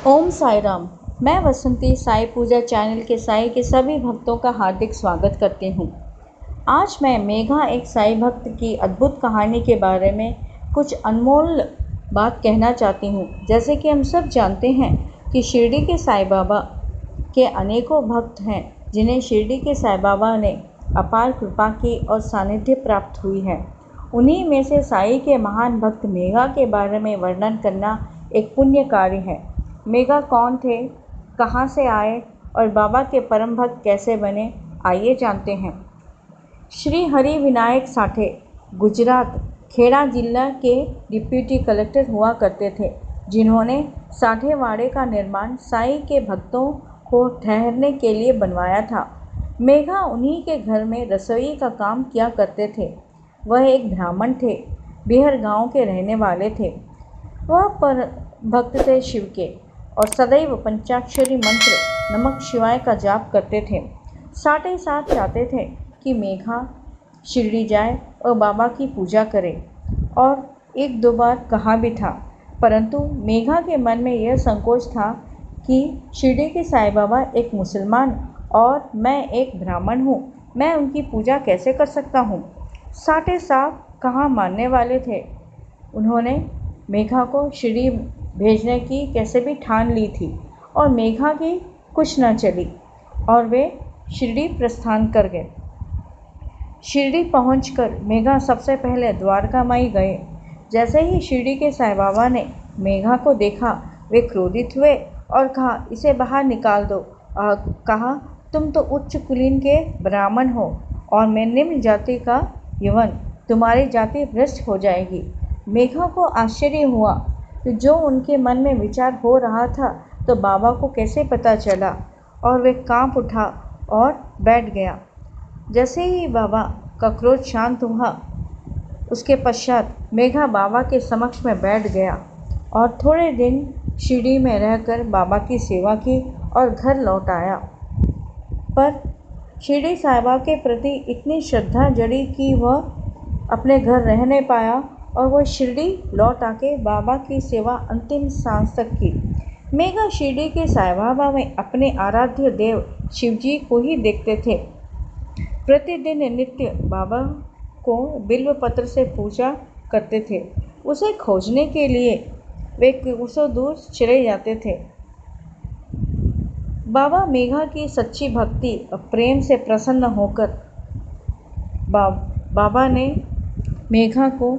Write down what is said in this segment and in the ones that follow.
ओम साई राम। मैं वसंती साई पूजा चैनल के साई के सभी भक्तों का हार्दिक स्वागत करती हूँ। आज मैं मेघा एक साई भक्त की अद्भुत कहानी के बारे में कुछ अनमोल बात कहना चाहती हूँ। जैसे कि हम सब जानते हैं कि शिरडी के साई बाबा के अनेकों भक्त हैं जिन्हें शिरडी के साई बाबा ने अपार कृपा की और सानिध्य प्राप्त हुई है। उन्हीं में से साई के महान भक्त मेघा के बारे में वर्णन करना एक पुण्य कार्य है। मेघा कौन थे, कहाँ से आए और बाबा के परम भक्त कैसे बने, आइए जानते हैं। श्री हरि विनायक साठे गुजरात खेड़ा जिला के डिप्टी कलेक्टर हुआ करते थे, जिन्होंने साठेवाड़े का निर्माण साई के भक्तों को ठहरने के लिए बनवाया था। मेघा उन्हीं के घर में रसोई का काम किया करते थे। वह एक ब्राह्मण थे, बिहर गांव के रहने वाले थे। वह पर भक्त थे शिव के और सदैव पंचाक्षरी मंत्र नमक शिवाय का जाप करते थे। साथ साथ चाहते थे कि मेघा शिरडी जाए और बाबा की पूजा करे, और एक दो बार कहा भी था, परंतु मेघा के मन में यह संकोच था कि शिरडी के साई बाबा एक मुसलमान और मैं एक ब्राह्मण हूँ, मैं उनकी पूजा कैसे कर सकता हूँ। साठे साहब कहाँ मानने वाले थे। उन्होंने मेघा को शिरडी भेजने की कैसे भी ठान ली थी, और मेघा की कुछ न चली और वे शिरडी प्रस्थान कर गए। शिरडी पहुंचकर मेघा सबसे पहले द्वारका माई गए। जैसे ही शिरडी के साई बाबा ने मेघा को देखा, वे क्रोधित हुए और कहा, इसे बाहर निकाल दो। कहा, तुम तो उच्च कुलीन के ब्राह्मण हो और मैं निम्न जाति का यवन, तुम्हारी जाति भ्रष्ट हो जाएगी। मेघा को आश्चर्य हुआ कि जो उनके मन में विचार हो रहा था तो बाबा को कैसे पता चला, और वे कांप उठा और बैठ गया। जैसे ही बाबा का क्रोध शांत हुआ, उसके पश्चात मेघा बाबा के समक्ष में बैठ गया और थोड़े दिन शिरडी में रहकर बाबा की सेवा की और घर लौट आया। पर शिरडी साहिबा के प्रति इतनी श्रद्धा जड़ी कि वह अपने घर रह नहीं पाया और वह शिरडी लौट आके बाबा की सेवा अंतिम सांस तक की। मेघा शिरडी के साई बाबा में अपने आराध्य देव शिवजी को ही देखते थे। प्रतिदिन नित्य बाबा को बिल्व पत्र से पूजा करते थे। उसे खोजने के लिए वे कोसों दूर चले जाते थे। बाबा मेघा की सच्ची भक्ति और प्रेम से प्रसन्न होकर बाबा ने मेघा को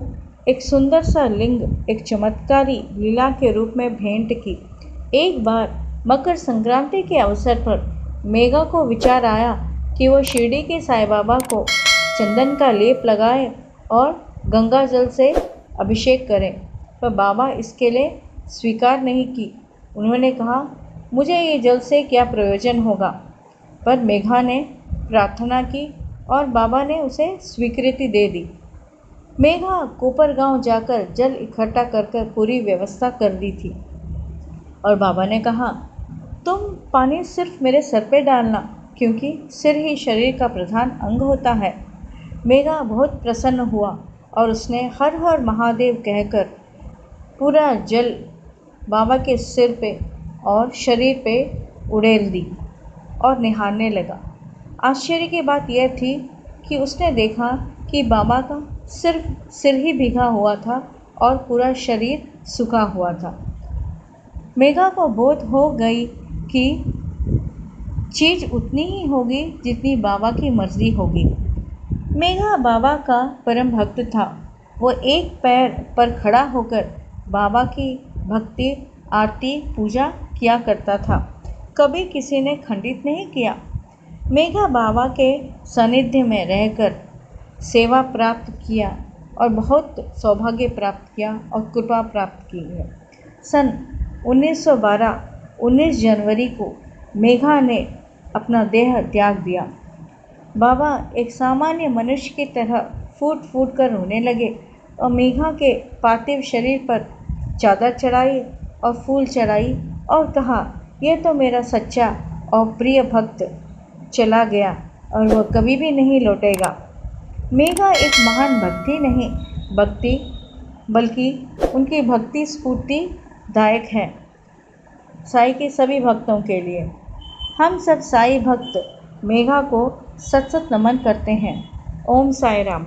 एक सुंदर सा लिंग एक चमत्कारी लीला के रूप में भेंट की। एक बार मकर संक्रांति के अवसर पर मेघा को विचार आया कि वह शिरडी के साई बाबा को चंदन का लेप लगाए और गंगा जल से अभिषेक करें, पर बाबा इसके लिए स्वीकार नहीं की। उन्होंने कहा, मुझे ये जल से क्या प्रयोजन होगा। पर मेघा ने प्रार्थना की और बाबा ने उसे स्वीकृति दे दी। मेघा कोपर गांव जाकर जल इकट्ठा कर पूरी व्यवस्था कर दी थी और बाबा ने कहा, तुम पानी सिर्फ मेरे सर पे डालना, क्योंकि सिर ही शरीर का प्रधान अंग होता है। मेघा बहुत प्रसन्न हुआ और उसने हर हर महादेव कहकर पूरा जल बाबा के सिर पे और शरीर पे उड़ेल दी और नहाने लगा। आश्चर्य की बात यह थी कि उसने देखा कि बाबा का सिर्फ सिर ही भीगा हुआ था और पूरा शरीर सूखा हुआ था। मेघा को बोध हो गई कि चीज़ उतनी ही होगी जितनी बाबा की मर्जी होगी। मेघा बाबा का परम भक्त था। वो एक पैर पर खड़ा होकर बाबा की भक्ति, आरती, पूजा किया करता था। कभी किसी ने खंडित नहीं किया। मेघा बाबा के सानिध्य में रहकर सेवा प्राप्त किया और बहुत सौभाग्य प्राप्त किया और कृपा प्राप्त की है। सन 1912 19 जनवरी को मेघा ने अपना देह त्याग दिया। बाबा एक सामान्य मनुष्य की तरह फूट फूट कर रोने लगे और मेघा के पार्थिव शरीर पर चादर चढ़ाई और फूल चढ़ाई और कहा, यह तो मेरा सच्चा और प्रिय भक्त चला गया और वह कभी भी नहीं लौटेगा। मेघा एक महान भक्ति नहीं बल्कि उनकी भक्ति स्फूर्तिदायक है। साईं के सभी भक्तों के लिए। हम सब साईं भक्त मेघा को सत सत नमन करते हैं। ओम साई राम।